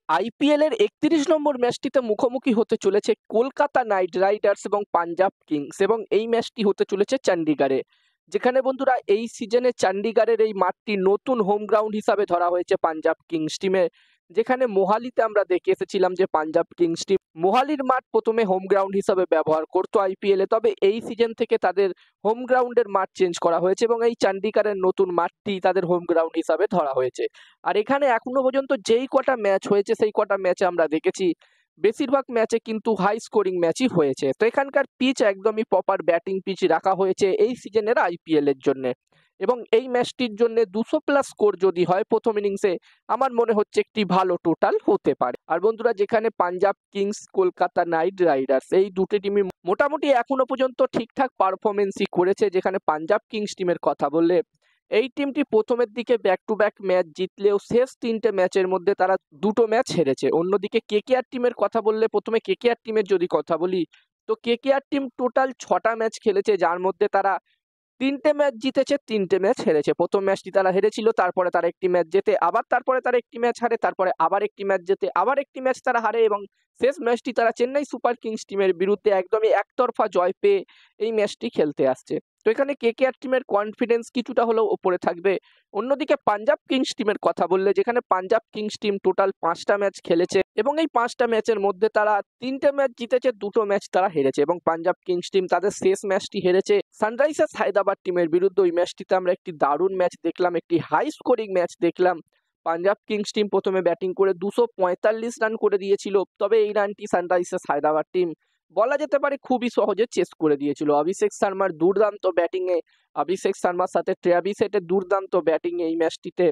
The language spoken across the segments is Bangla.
আইপিএল এর ৩১ নম্বর ম্যাচটিতে মুখোমুখি হতে চলেছে কলকাতা নাইট রাইডার্স এবং পাঞ্জাব কিংস এবং এই ম্যাচটি হতে চলেছে চণ্ডীগড়ে। যেখানে বন্ধুরা এই সিজনে চণ্ডীগড়ের এই মাঠটি নতুন হোম গ্রাউন্ড হিসাবে ধরা হয়েছে পাঞ্জাব কিংস টিমের। যেখানে মোহালিতে আমরা দেখে এসেছিলাম যে পাঞ্জাব কিংস টিম মোহালির মাঠ প্রথমে হোম গ্রাউন্ড হিসাবে ব্যবহার করতো আইপিএল এ, তবে এই সিজন থেকে তাদের হোম গ্রাউন্ডের মাঠ চেঞ্জ করা হয়েছে এবং এই চণ্ডীগড়ের নতুন মাঠটি তাদের হোম গ্রাউন্ড হিসাবে ধরা হয়েছে। আর এখানে এখনো পর্যন্ত যেই কটা ম্যাচ হয়েছে সেই কটা ম্যাচে আমরা দেখেছি বেশিরভাগ ম্যাচে কিন্তু হাই স্কোরিং ম্যাচই হয়েছে। তো এখানকার পিচ একদমই প্রপার ব্যাটিং পিচ রাখা হয়েছে এই সিজনের আইপিএল এর জন্য এবং এই ম্যাচটির জন্য 200+ স্কোর যদি হয় প্রথম ইনিংসে, আমার মনে হচ্ছে একটি ভালো টোটাল হতে পারে। আর বন্ধুরা, যেখানে Punjab Kings Kolkata Knight Riders এই দুটি টিমই মোটামুটি এখনো পর্যন্ত ঠিকঠাক পারফরমেন্সই করেছে, যেখানে পাঞ্জাব কিংস টিমের কথা বললে এই টিমটি প্রথমের দিকে ব্যাক টু ব্যাক ম্যাচ জিতলেও শেষ ৩টে ম্যাচের মধ্যে তারা ২টো ম্যাচ হেরেছে। অন্যদিকে কেকেআর টিমের কথা বললে, প্রথমে কেকেআর টিমের যদি কথা বলি, তো কেকেআর টিম টোটাল ৬টা ম্যাচ খেলেছে, যার মধ্যে তারা ৩টে ম্যাচ জিতেছে, ৩টে ম্যাচ হেরেছে। প্রথম ম্যাচটি তারা হেরেছিল, তারপরে তারা একটি ম্যাচ জেতে, আবার তারপরে তারা একটি ম্যাচ হারে, তারপরে আবার একটি ম্যাচ জেতে, আবার একটি ম্যাচ তারা হারে এবং শেষ ম্যাচটি তারা চেন্নাই সুপার কিংস টিমের বিরুদ্ধে একদমই একতরফা জয় পেয়ে এই ম্যাচটি খেলতে আসছে। তো এখানে কেকেআর টিমের কনফিডেন্স কিছুটা হলেও ওপরে থাকবে। অন্যদিকে পাঞ্জাব কিংস টিমের কথা বললে, যেখানে পাঞ্জাব কিংস টিম টোটাল ৫টা ম্যাচ খেলেছে এবং এই ৫টা ম্যাচের মধ্যে তারা ৩টে ম্যাচ জিতেছে, ২টো ম্যাচ তারা হেরেছে এবং পাঞ্জাব কিংস টিম তাদের শেষ ম্যাচটি হেরেছে সানরাইজার্স হায়দ্রাবাদ টিমের বিরুদ্ধে। ওই ম্যাচটিতে আমরা একটি দারুণ ম্যাচ দেখলাম, একটি হাই স্কোরিং ম্যাচ দেখলাম। পাঞ্জাব কিংস টিম প্রথমে ব্যাটিং করে ২৪৫ রান করে দিয়েছিল, তবে এই রানটি সানরাইজার্স হায়দ্রাবাদ টিম বলা যেতে পারে খুবই সহজে চেস করে দিয়েছিল। অভিষেক শর্মার দুর্দান্ত ব্যাটিংয়ে, অভিষেক শর্মার সাথে ট্রেভিস হেডের দুর্দান্ত ব্যাটিংয়ে এই ম্যাচটিতে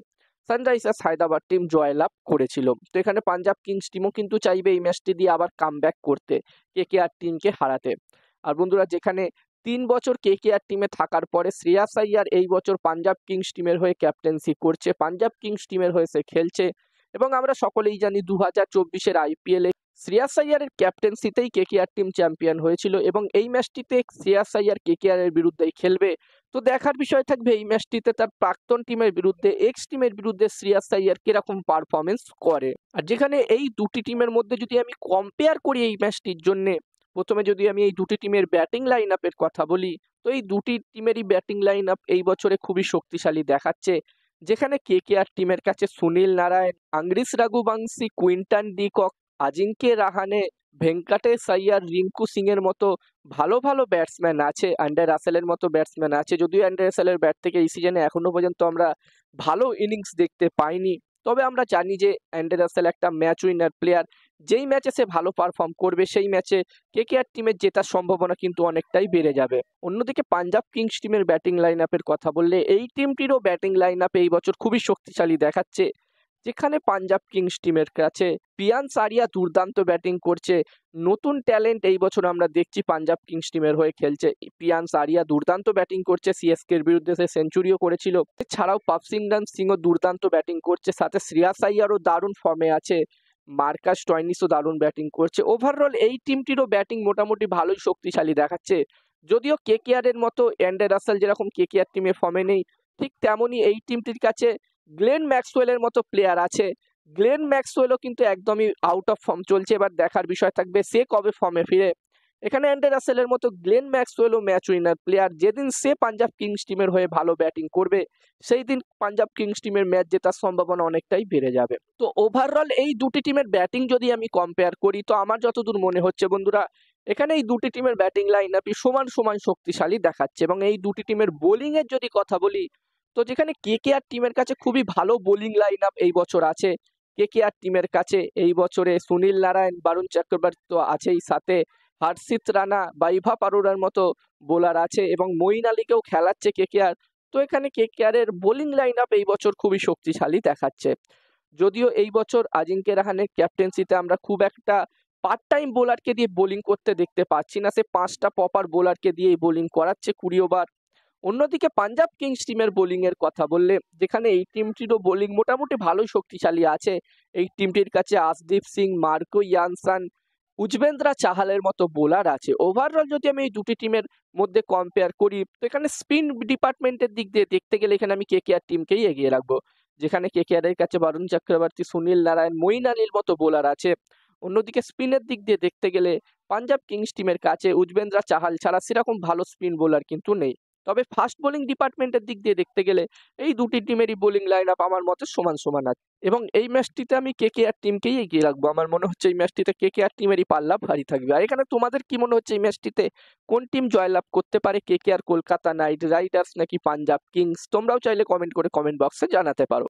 সানরাইজার্স হায়দ্রাবাদ টিম জয়লাভ করেছিল। তো এখানে পাঞ্জাব কিংস টিমও কিন্তু চাইবে এই ম্যাচটি দিয়ে আবার কামব্যাক করতে, কেকেআর টিমকে হারাতে। আর বন্ধুরা, যেখানে ৩ বছর কেকেআর টিমে থাকার পরে শ্রেয়াস আইয়ার এই বছর পাঞ্জাব কিংস টিমের হয়ে ক্যাপ্টেন্সি করছে, পাঞ্জাব কিংস টিমের হয়ে সে খেলছে এবং আমরা সকলেই জানি ২০২৪-এর আইপিএলে শ্রেয়াস আইয়ারের ক্যাপ্টেন্সিতেই কেকেআর টিম চ্যাম্পিয়ন হয়েছিল এবং এই ম্যাচটিতে শ্রেয়াস আইয়ার কেকেআর এর বিরুদ্ধেই খেলবে। তো দেখার বিষয় থাকবে এই ম্যাচটিতে তার প্রাক্তন টিমের বিরুদ্ধে, এক্স টিমের বিরুদ্ধে শ্রেয়াস আইয়ার কিরকম পারফরমেন্স করে। আর যেখানে এই দুটি টিমের মধ্যে যদি আমি কম্পেয়ার করি এই ম্যাচটির জন্য, প্রথমে যদি আমি এই দুটি টিমের ব্যাটিং লাইন আপের কথা বলি, তো এই দুটি টিমেরই ব্যাটিং লাইন আপ এই বছরে খুবই শক্তিশালী দেখাচ্ছে। যেখানে কেকেআর টিমের কাছে Sunil Narine, Angkrish Raghuvanshi, Quinton de Kock, Ajinkya Rahane, Venkatesh Iyer, Rinku Singh এর মতো ভালো ভালো ব্যাটসম্যান আছে, অ্যান্ডার রাসেলের মতো ব্যাটসম্যান আছে। যদিও অ্যান্ডার রাসেলের ব্যাট থেকে এই সিজনে এখনো পর্যন্ত আমরা ভালো ইনিংস দেখতে পাইনি, তবে আমরা জানি যে অ্যান্ডার রাসেল একটা ম্যাচ উইনার প্লেয়ার। যেই ম্যাচে সে ভালো পারফর্ম করবে সেই ম্যাচে কেকেআর টিমের জেতার সম্ভাবনা কিন্তু অনেকটাই বেড়ে যাবে। অন্যদিকে পাঞ্জাব কিংস টিমের ব্যাটিং লাইন আপের কথা বললে, এই টিমটিরও ব্যাটিং লাইন আপ এই বছর খুবই শক্তিশালী দেখাচ্ছে। যেখানে পাঞ্জাব কিংস টিমের কাছে পিয়ান্স আরিয়া দুর্দান্ত ব্যাটিং করছে, নতুন ট্যালেন্ট এই বছর আমরা দেখছি পাঞ্জাব কিংস টিমের হয়ে খেলছে। পিয়ান্স আরিয়া দুর্দান্ত ব্যাটিং করছে, সিএসকে এর বিরুদ্ধে সে সেঞ্চুরিও করেছিল। এছাড়াও পাপসিংডন সিংও দুর্দান্ত ব্যাটিং করছে, সাথে শ্রেয়াস আইয়ারও দারুণ ফর্মে আছে, মার্কাস স্টয়নিসও দারুণ ব্যাটিং করছে। ওভারঅল এই টিমটিরও ব্যাটিং মোটামুটি ভালোই শক্তিশালী দেখাচ্ছে। যদিও কেকেআর এর মতো অ্যান্ডার রাসেল যেরকম কেকেআর টিমে ফর্মে নেই, ঠিক তেমনই এই টিমটির কাছে গ্লেন ম্যাক্সওয়েলের মতো প্লেয়ার আছে। গ্লেন ম্যাক্সওয়েলও কিন্তু একদমই আউট অফ ফর্ম চলছে, এবার দেখার বিষয় থাকবে সে কবে ফর্মে ফিরে। এখানে অ্যান্ডার রাসেলের মতো গ্লেন ম্যাক্সওয়েলও ম্যাচ উইনার প্লেয়ার, যেদিন সে পাঞ্জাব কিংস টিমের হয়ে ভালো ব্যাটিং করবে সেই দিন পাঞ্জাব কিংস টিমের ম্যাচ জেতার সম্ভাবনা অনেকটাই বেড়ে যাবে। তো ওভারঅল এই দুটি টিমের ব্যাটিং যদি আমি কম্পেয়ার করি, তো আমার যতদূর মনে হচ্ছে বন্ধুরা, এখানে এই দুটি টিমের ব্যাটিং লাইন আপই সমান সমান শক্তিশালী দেখাচ্ছে এবং এই দুটি টিমের বোলিং এর যদি কথা বলি, তো যেখানে কেকেআর টিমের কাছে খুবই ভালো বোলিং লাইন আপ এই বছর আছে। কেকেআর টিমের কাছে এই বছরে সুনীল নারায়ণ, বারুণ চক্রবর্তী তো আছেই, সাথে হর্ষিত রানা, বৈভব অরোরার মতো বোলার আছে এবং মঈন আলীকেও খেলাচ্ছে কেকেআর। তো এখানে কেকেআর এর বোলিং লাইন আপ এই বছর খুবই শক্তিশালী দেখাচ্ছে। যদিও এই বছর আজিঙ্কে রাহানের ক্যাপ্টেন্সিতে আমরা খুব একটা পার্ট টাইম বোলারকে দিয়ে বোলিং করতে দেখতে পাচ্ছি না, সে 5টা প্রপার বোলারকে দিয়েই বোলিং করাচ্ছে 20 ওভার। অন্যদিকে পাঞ্জাব কিংস টিমের বোলিং এর কথা বললে, যেখানে এই টিমটিরও বোলিং মোটামুটি ভালোই শক্তিশালী আছে। এই টিমটির কাছে আশদীপ সিং, মার্কো ইয়ানসান, উজবেন্দ্রা চাহালের মতো বোলার আছে। ওভারঅল যদি আমি এই দুটি টিমের মধ্যে কম্পেয়ার করি, তো এখানে স্পিন ডিপার্টমেন্টের দিক দিয়ে দেখতে গেলে এখানে আমি কেকেআর টিমকেই এগিয়ে রাখবো। যেখানে কেকেআর এর কাছে বরুণ চক্রবর্তী, সুনীল নারায়ণ, মঈন আলীর মতো বোলার আছে। অন্যদিকে স্পিনের দিক দিয়ে দেখতে গেলে পাঞ্জাব কিংস টিমের কাছে যুজবেন্দ্র চাহাল ছাড়া সেরকম ভালো স্পিন বোলার কিন্তু নেই। তবে ফাস্ট বোলিং ডিপার্টমেন্টের দিক দিয়ে দেখতে গেলে এই দুটি টিমেরই বোলিং লাইন আপ আমার মতে সমান সমান আছে এবং এই ম্যাচটিতে আমি কেকেআর টিমকেই এগিয়ে রাখবো। আমার মনে হচ্ছে এই ম্যাচটিতে কেকেআর টিমেরই পাল্লা ভারী থাকবে। আর এখানে তোমাদের কি মনে হচ্ছে এই ম্যাচটিতে কোন টিম জয়লাভ করতে পারে, কেকেআর, কলকাতা নাইট রাইডার্স নাকি পাঞ্জাব কিংস? তোমরাও চাইলে কমেন্ট করে কমেন্ট বক্সে জানাতে পারো।